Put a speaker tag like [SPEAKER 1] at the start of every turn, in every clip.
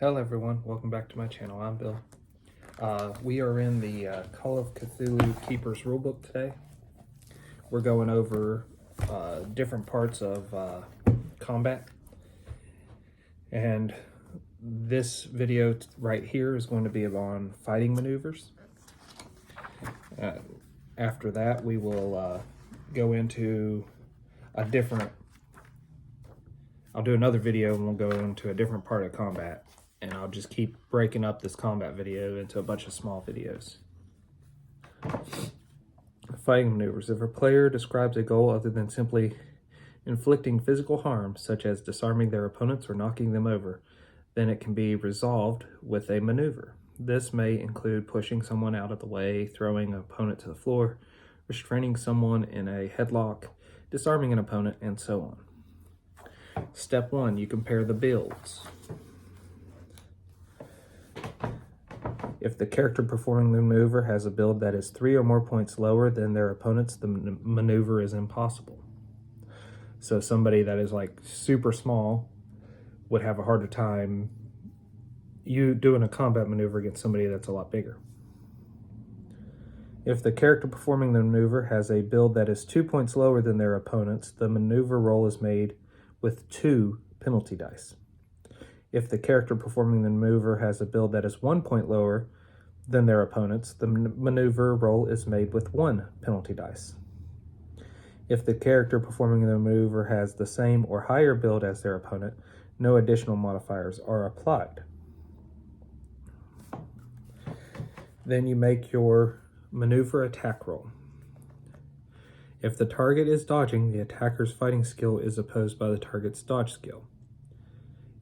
[SPEAKER 1] Hello everyone, welcome back to my channel. I'm Bill. We are in the Call of Cthulhu Keeper's Rulebook today. We're going over different parts of combat. And this video right here is going to be on fighting maneuvers. After that, we will go into I'll do another video and we'll go into a different part of combat. And I'll just keep breaking up this combat video into a bunch of small videos. Fighting maneuvers. If a player describes a goal other than simply inflicting physical harm, such as disarming their opponents or knocking them over, then it can be resolved with a maneuver. This may include pushing someone out of the way, throwing an opponent to the floor, restraining someone in a headlock, disarming an opponent, and so on. Step 1, you compare the builds. If the character performing the maneuver has a build that is 3 or more points lower than their opponent's, the maneuver is impossible. So somebody that is like super small would have a harder time doing a combat maneuver against somebody that's a lot bigger. If the character performing the maneuver has a build that is 2 points lower than their opponent's, the maneuver roll is made with 2 penalty dice. If the character performing the maneuver has a build that is 1 point lower than their opponent's, the maneuver roll is made with 1 penalty dice. If the character performing the maneuver has the same or higher build as their opponent, no additional modifiers are applied. Then you make your maneuver attack roll. If the target is dodging, the attacker's fighting skill is opposed by the target's dodge skill.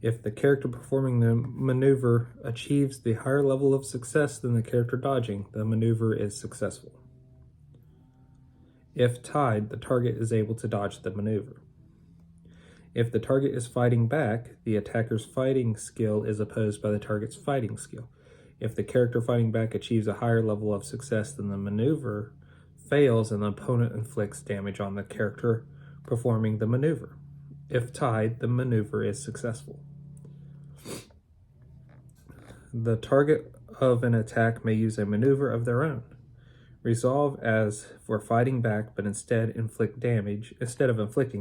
[SPEAKER 1] If the character performing the maneuver achieves the higher level of success than the character dodging, the maneuver is successful. If tied, the target is able to dodge the maneuver. If the target is fighting back, the attacker's fighting skill is opposed by the target's fighting skill. If the character fighting back achieves a higher level of success than the maneuver fails and the opponent inflicts damage on the character performing the maneuver. If tied, the maneuver is successful. The target of an attack may use a maneuver of their own. Resolve as for fighting back, but instead of inflicting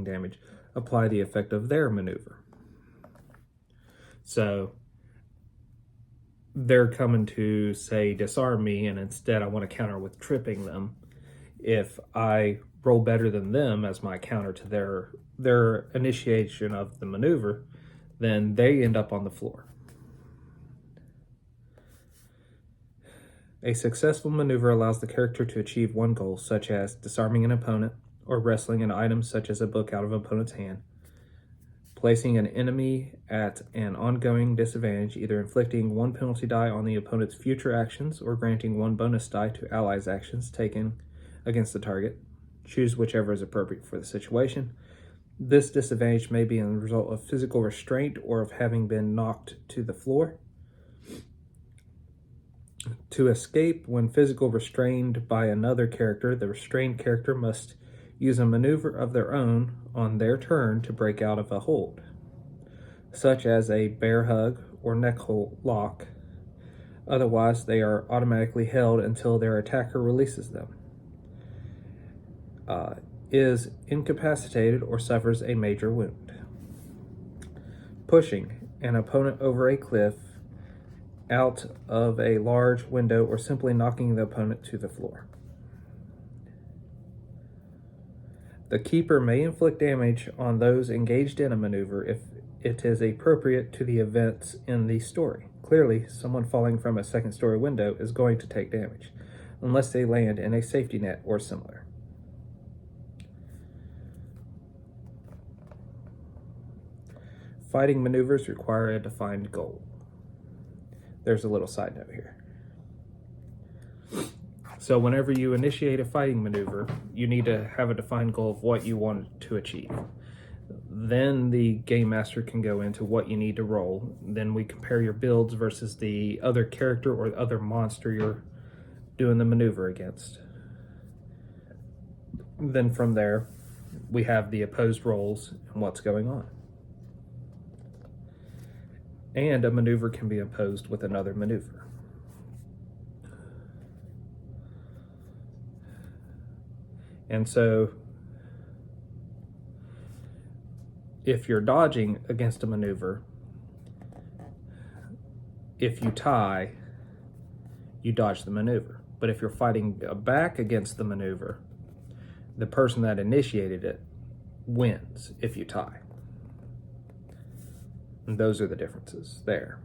[SPEAKER 1] damage, apply the effect of their maneuver. So they're coming to, say, disarm me, and instead I want to counter with tripping them. If I roll better than them as my counter to their initiation of the maneuver, then they end up on the floor. A successful maneuver allows the character to achieve one goal, such as disarming an opponent, or wresting an item such as a book out of an opponent's hand, placing an enemy at an ongoing disadvantage, either inflicting 1 penalty die on the opponent's future actions, or granting 1 bonus die to allies' actions taken against the target. Choose whichever is appropriate for the situation. This disadvantage may be a result of physical restraint or of having been knocked to the floor. To escape when physical restrained by another character, the restrained character must use a maneuver of their own on their turn to break out of a hold, such as a bear hug or neck lock. Otherwise, they are automatically held until their attacker releases them, is incapacitated, or suffers a major wound. Pushing an opponent over a cliff, out of a large window, or simply knocking the opponent to the floor. The keeper may inflict damage on those engaged in a maneuver if it is appropriate to the events in the story. Clearly, someone falling from a second-story window is going to take damage, unless they land in a safety net or similar. Fighting maneuvers require a defined goal. There's a little side note here. So whenever you initiate a fighting maneuver, you need to have a defined goal of what you want to achieve. Then the game master can go into what you need to roll. Then we compare your builds versus the other character or the other monster you're doing the maneuver against. Then from there, we have the opposed rolls and what's going on. And a maneuver can be opposed with another maneuver. And so if you're dodging against a maneuver, if you tie, you dodge the maneuver. But if you're fighting back against the maneuver, the person that initiated it wins if you tie. And those are the differences there.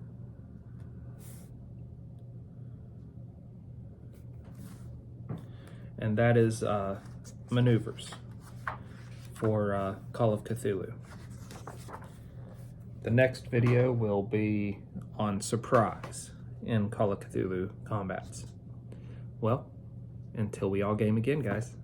[SPEAKER 1] And that is maneuvers for Call of Cthulhu. The next video will be on surprise in Call of Cthulhu combats. Well, until we all game again, guys.